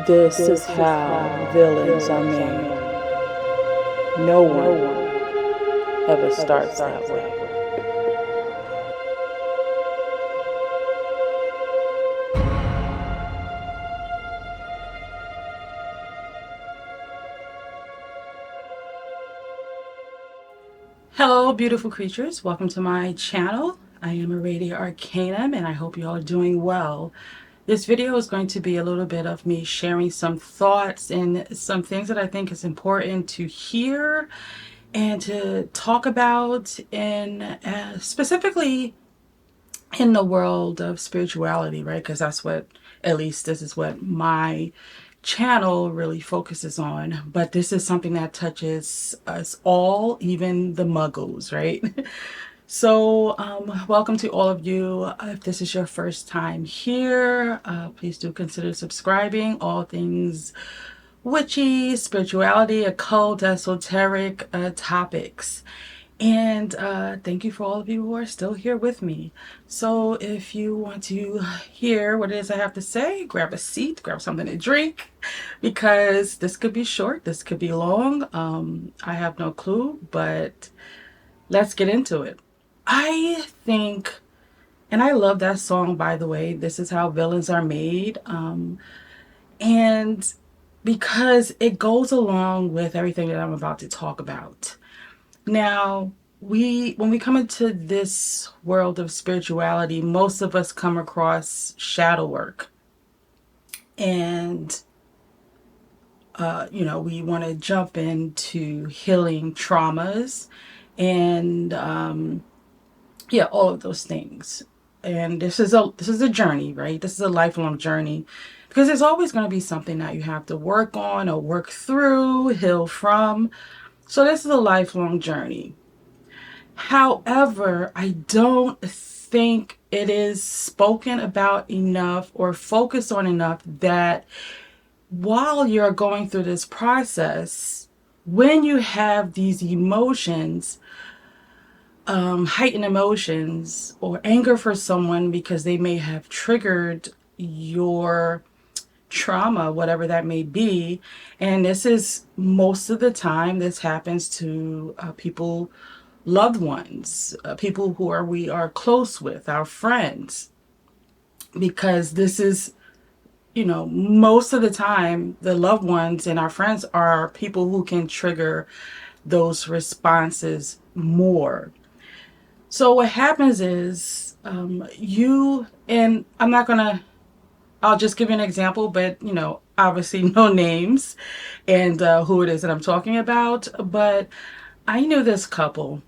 This is how villains are made. No one ever starts that way. Hello, beautiful creatures. Welcome to my channel. I am Aradia Arcanum, and I hope you all are doing well. This video is going to be a little bit of me sharing some thoughts and some things that I think is important to hear and to talk about, and specifically in the world of spirituality, right? Because that's what, at least this is what my channel really focuses on. But this is something that touches us all, even the muggles, right? So welcome to all of you. If this is your first time here, please do consider subscribing. All things witchy, spirituality, occult, esoteric topics. And thank you for all of you who are still here with me. So if you want to hear what it is I have to say, grab a seat, grab something to drink, because this could be short, this could be long. I have no clue, but let's get into it. I think, and I love that song, by the way, This Is How Villains Are Made. And because it goes along with everything that I'm about to talk about. Now, when we come into this world of spirituality, most of us come across shadow work. And, we want to jump into healing traumas and, all of those things. And this is a journey, right? This is a lifelong journey, because there's always going to be something that you have to work on or work through, heal from. So this is a lifelong journey. However, I don't think it is spoken about enough or focused on enough that while you're going through this process, when you have these emotions, heightened emotions or anger for someone because they may have triggered your trauma, whatever that may be. And this is most of the time, this happens to people, loved ones, people who we are close with, our friends, because this is, most of the time, the loved ones and our friends are people who can trigger those responses more. So what happens is, and I'll just give you an example, but, obviously no names and who it is that I'm talking about. But I knew this couple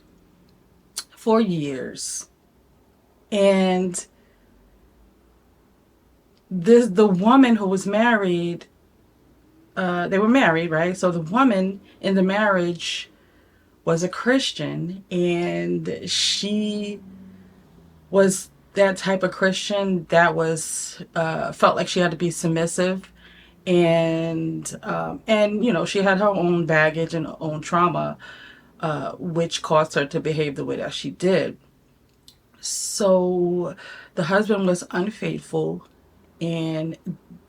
for years, and the woman who was married, they were married, right? So the woman in the marriage was a Christian, and she was that type of Christian that was felt like she had to be submissive, and she had her own baggage and her own trauma, which caused her to behave the way that she did. So the husband was unfaithful and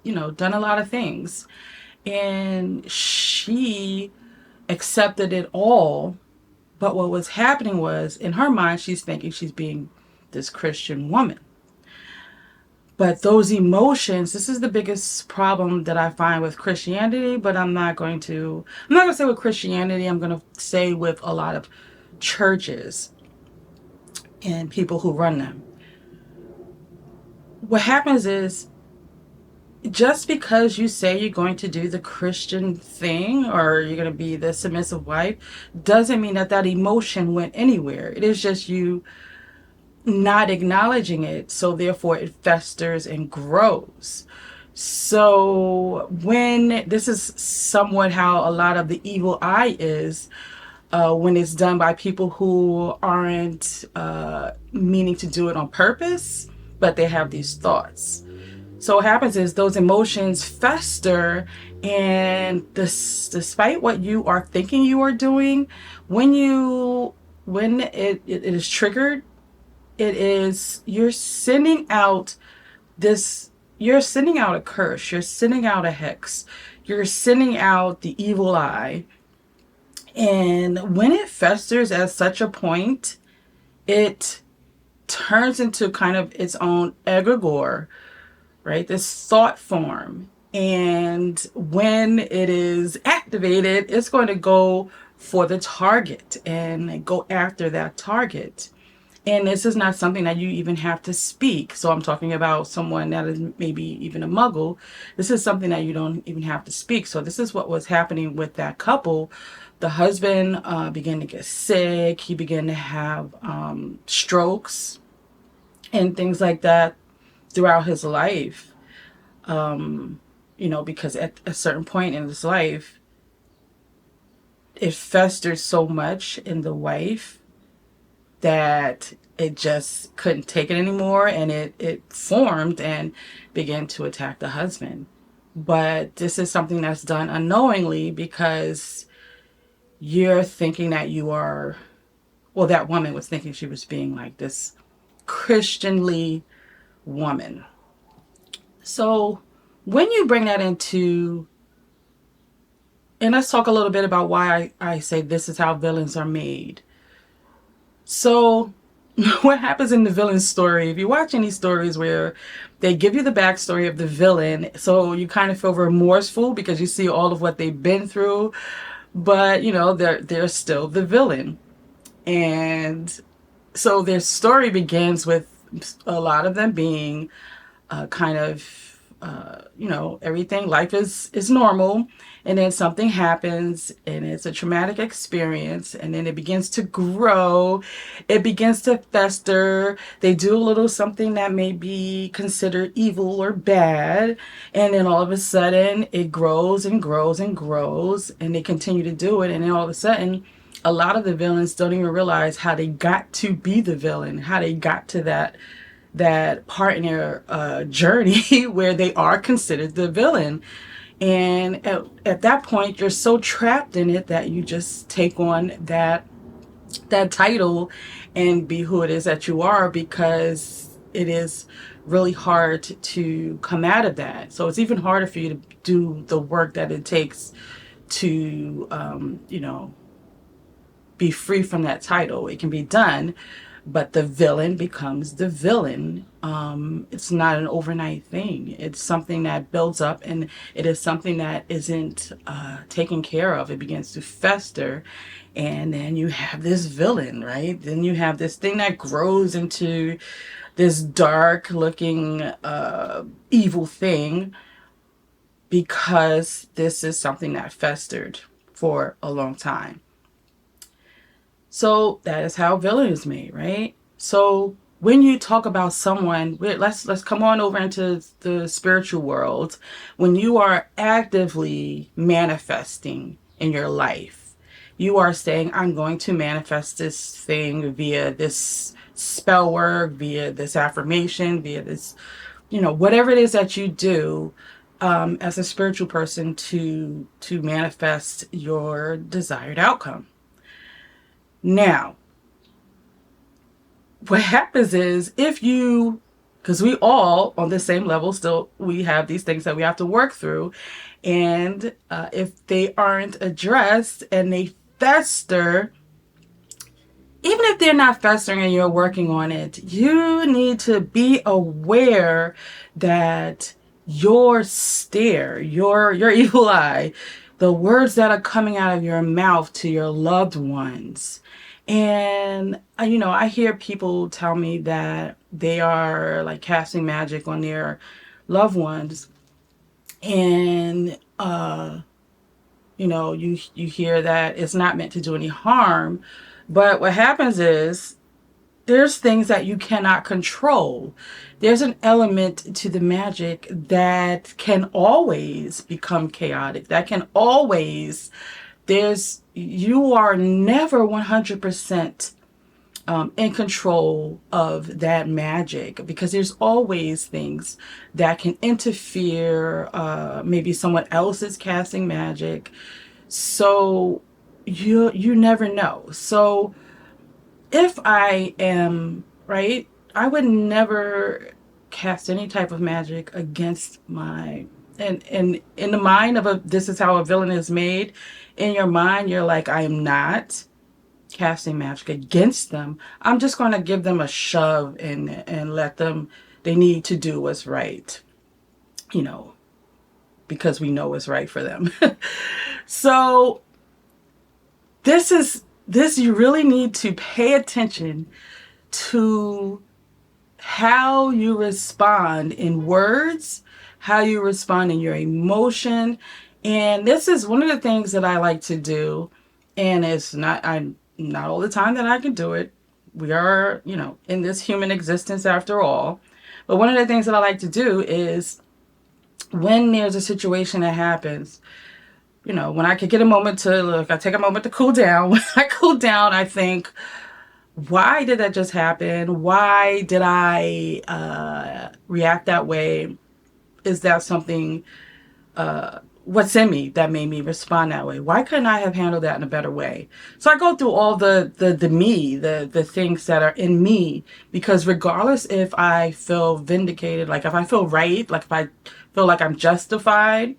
done a lot of things, and she accepted it all. But what was happening was, in her mind, she's thinking she's being this Christian woman. But those emotions, this is the biggest problem that I find with Christianity, but I'm not going to say with Christianity, I'm going to say with a lot of churches and people who run them. What happens is, just because you say you're going to do the Christian thing or you're going to be the submissive wife doesn't mean that emotion went anywhere. It is just you not acknowledging it, so therefore it festers and grows. So when this is somewhat how a lot of the evil eye is, when it's done by people who aren't meaning to do it on purpose, but they have these thoughts. So what happens is those emotions fester, and despite what you are thinking you are doing, when it is triggered, you're sending out this you're sending out a curse, you're sending out a hex, you're sending out the evil eye. And when it festers at such a point, it turns into kind of its own egregore, right? This thought form. And when it is activated, it's going to go for the target and go after that target. And this is not something that you even have to speak. So I'm talking about someone that is maybe even a muggle. This is something that you don't even have to speak. So this is what was happening with that couple. The husband began to get sick. He began to have strokes and things like that throughout his life. Because at a certain point in his life, it festered so much in the wife that it just couldn't take it anymore, and it formed and began to attack the husband. But this is something that's done unknowingly because you're thinking that you are, well, that woman was thinking she was being like this Christianly woman. So when you bring that into, and let's talk a little bit about why I say this is how villains are made. So what happens in the villain story, if you watch any stories where they give you the backstory of the villain, so you kind of feel remorseful because you see all of what they've been through, but they're still the villain. And so their story begins with a lot of them being kind of everything, life is normal, and then something happens and it's a traumatic experience, and then it begins to grow, it begins to fester, they do a little something that may be considered evil or bad, and then all of a sudden it grows and grows and grows, and they continue to do it, and then all of a sudden a lot of the villains don't even realize how they got to be the villain, how they got to that part in their journey where they are considered the villain. And at that point, you're so trapped in it that you just take on that title and be who it is that you are, because it is really hard to come out of that. So it's even harder for you to do the work that it takes to, be free from that title. It can be done, but the villain becomes the villain. It's not an overnight thing. It's something that builds up, and it is something that isn't taken care of. It begins to fester, and then you have this villain, right? Then you have this thing that grows into this dark looking evil thing, because this is something that festered for a long time. So that is how villain is made, right? So when you talk about someone, let's come on over into the spiritual world. When you are actively manifesting in your life, you are saying, I'm going to manifest this thing via this spell work, via this affirmation, via this, whatever it is that you do as a spiritual person to manifest your desired outcome. Now, what happens is, because we all on the same level still, we have these things that we have to work through, and if they aren't addressed and they fester, even if they're not festering and you're working on it, you need to be aware that your stare, your evil eye, the words that are coming out of your mouth to your loved ones. And, I hear people tell me that they are like casting magic on their loved ones. And, you hear that it's not meant to do any harm. But what happens is, there's things that you cannot control. There's an element to the magic that can always become chaotic. That can always, you are never 100% in control of that magic, because there's always things that can interfere. Maybe someone else is casting magic. So you never know. So if I am, right, I would never cast any type of magic against my, and in the mind of a, this is how a villain is made. In your mind, you're like, I am not casting magic against them. I'm just going to give them a shove and let them, they need to do what's right, you know, because we know what's right for them. So this you really need to pay attention to how you respond in words, how you respond in your emotion. And this is one of the things that I like to do. And it's not, I'm not all the time that I can do it. We are, you know, in this human existence after all. But one of the things that I like to do is when there's a situation that happens, you know, when I could get a moment to look, I take a moment to cool down. When I cool down, I think, why did that just happen? Why did I react that way? Is that something, what's in me that made me respond that way? Why couldn't I have handled that in a better way? So I go through all the me, the things that are in me, because regardless if I feel vindicated, like if I feel right, like if I feel like I'm justified,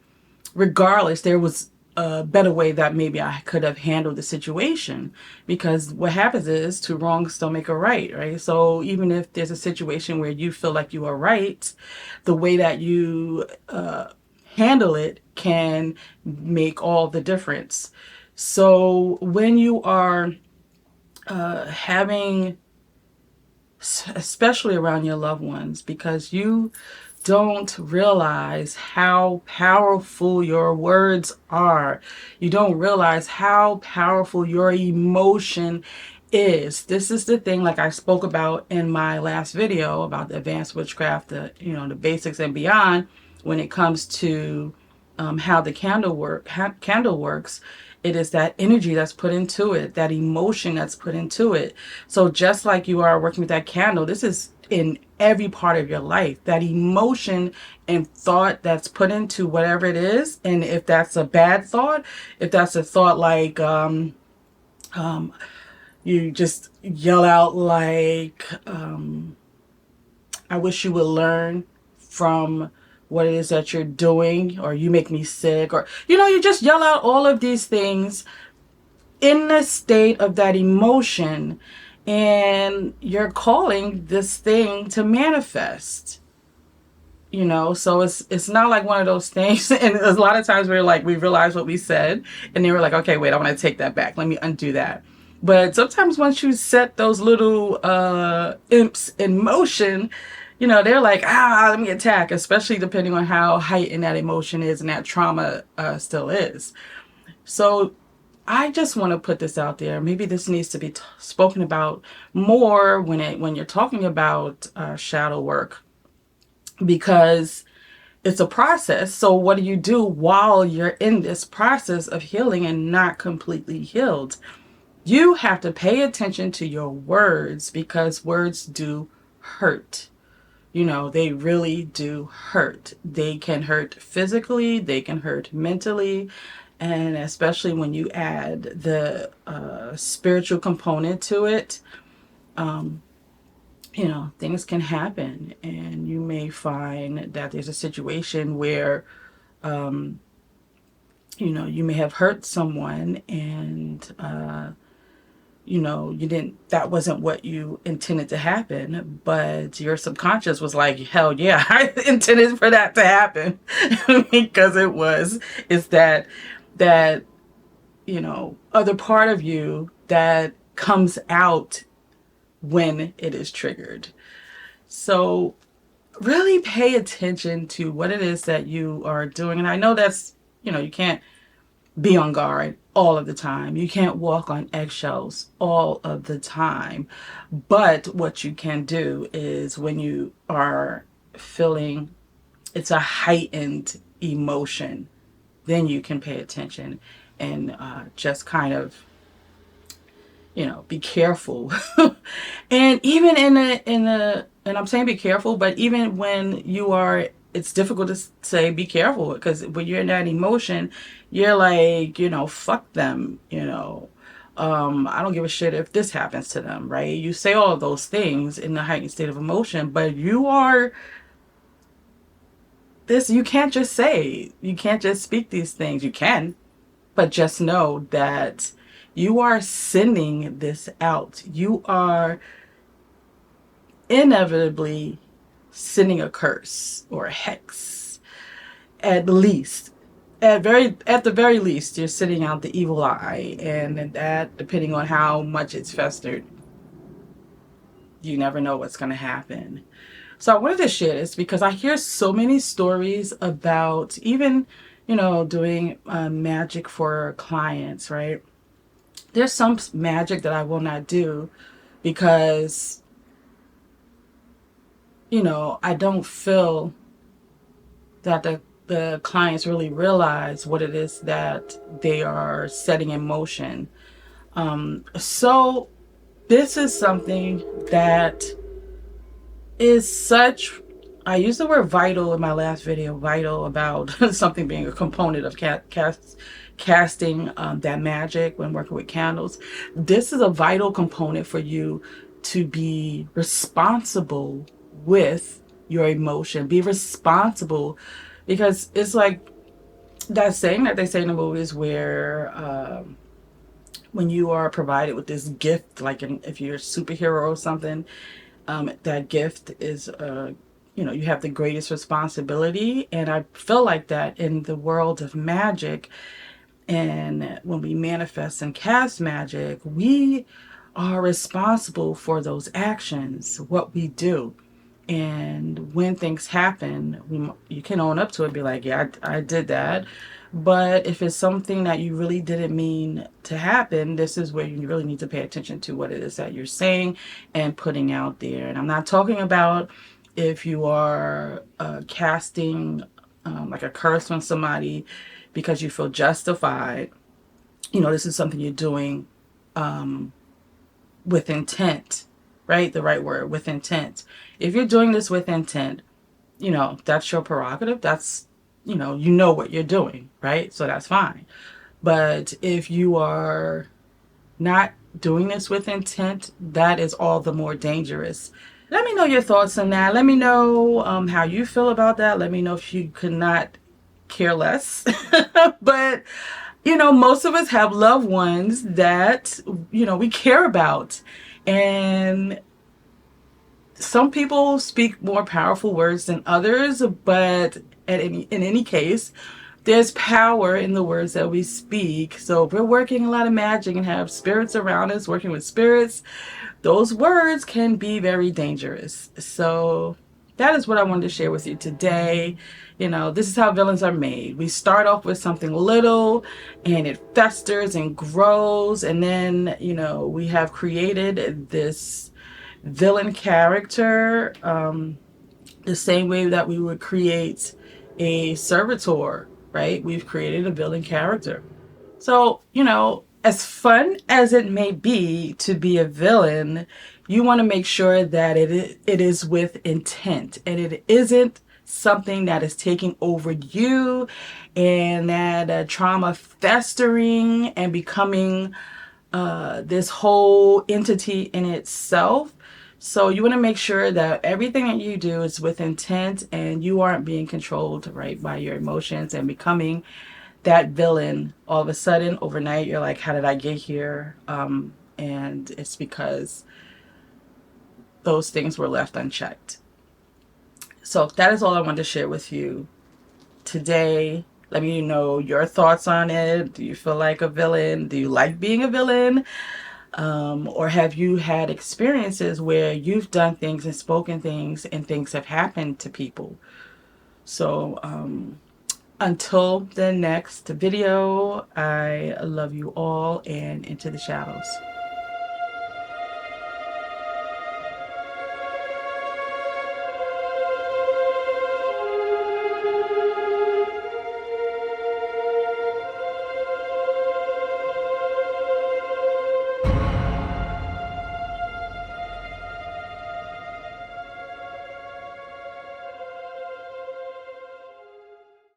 regardless, there was a better way that maybe I could have handled the situation. Because what happens is two wrongs don't make a right, right? So even if there's a situation where you feel like you are right, the way that you handle it can make all the difference. So when you are having, especially around your loved ones, because you don't realize how powerful your words are. You don't realize how powerful your emotion is. This is the thing, like I spoke about in my last video about the advanced witchcraft, the, you know, the basics and beyond, when it comes to how the candle works. It is that energy that's put into it, that emotion that's put into it. So just like you are working with that candle, this is in every part of your life, that emotion and thought that's put into whatever it is. And if that's a bad thought, if that's a thought like you just yell out like, I wish you would learn from what it is that you're doing, or you make me sick, or, you know, you just yell out all of these things in the state of that emotion, and you're calling this thing to manifest. You know, so it's not like one of those things. And a lot of times we're like, we realize what we said, and then we're like, okay, wait, I want to take that back. Let me undo that. But sometimes once you set those little imps in motion, you know, they're like, let me attack, especially depending on how heightened that emotion is and that trauma still is. So I just want to put this out there. Maybe this needs to be spoken about more when you're talking about shadow work, because it's a process. So what do you do while you're in this process of healing and not completely healed? You have to pay attention to your words, because words do hurt. You know, they really do hurt. They can hurt physically, they can hurt mentally, and especially when you add the spiritual component to it, you know, things can happen, and you may find that there's a situation where, you know, you may have hurt someone, and you know, you didn't, that wasn't what you intended to happen, but your subconscious was like, hell yeah, I intended for that to happen. Because it's that, you know, other part of you that comes out when it is triggered. So really pay attention to what it is that you are doing. And I know that's, you know, you can't be on guard all of the time. You can't walk on eggshells all of the time. But what you can do is, when you are feeling it's a heightened emotion, then you can pay attention and just kind of, you know, be careful. And even and I'm saying be careful, but even when you are, it's difficult to say be careful, because when you're in that emotion, you're like, you know, fuck them, you know, I don't give a shit if this happens to them, right? You say all of those things in the heightened state of emotion, but you are this, you can't just say, you can't just speak these things. You can, but just know that you are sending this out. You are inevitably sending a curse or a hex, at least. At the very least, you're sending out the evil eye, and that, depending on how much it's festered, you never know what's going to happen. So I wanted to share this because I hear so many stories about even, doing magic for clients, right? There's some magic that I will not do because, I don't feel that the clients really realize what it is that they are setting in motion. So this is something that is such, I used the word vital in my last video, vital, about something being a component of casting that magic when working with candles. This is a vital component for you to be responsible with your emotion. Be responsible, because it's like that saying that they say in the movies where when you are provided with this gift, like if you're a superhero or something, that gift is, you have the greatest responsibility. And I feel like that in the world of magic, and when we manifest and cast magic, we are responsible for those actions, what we do. And when things happen, you can own up to it, be like, yeah, I did that. But if it's something that you really didn't mean to happen, this is where you really need to pay attention to what it is that you're saying and putting out there. And I'm not talking about if you are casting like a curse on somebody because you feel justified. This is something you're doing with intent, right? The right word, with intent. If you're doing this with intent, that's your prerogative. That's, you know what you're doing, right? So that's fine. But if you are not doing this with intent, that is all the more dangerous. Let me know your thoughts on that. Let me know how you feel about that. Let me know if you could not care less. But, most of us have loved ones that, we care about. And some people speak more powerful words than others, but in any case, there's power in the words that we speak. So if we're working a lot of magic and have spirits around us, working with spirits, those words can be very dangerous. So that is what I wanted to share with you today. This is how villains are made. We start off with something little and it festers and grows. And then, we have created this villain character the same way that we would create a servitor, right? We've created a villain character. So, as fun as it may be to be a villain, you want to make sure that it is with intent, and it isn't something that is taking over you, and that trauma festering and becoming this whole entity in itself. So you want to make sure that everything that you do is with intent, and you aren't being controlled, right, by your emotions and becoming that villain. All of a sudden, overnight, you're like, how did I get here? And it's because those things were left unchecked. So that is all I wanted to share with you today. Let me know your thoughts on it. Do you feel like a villain? Do you like being a villain? Or have you had experiences where you've done things and spoken things and things have happened to people? So until the next video, I love you all, and into the shadows.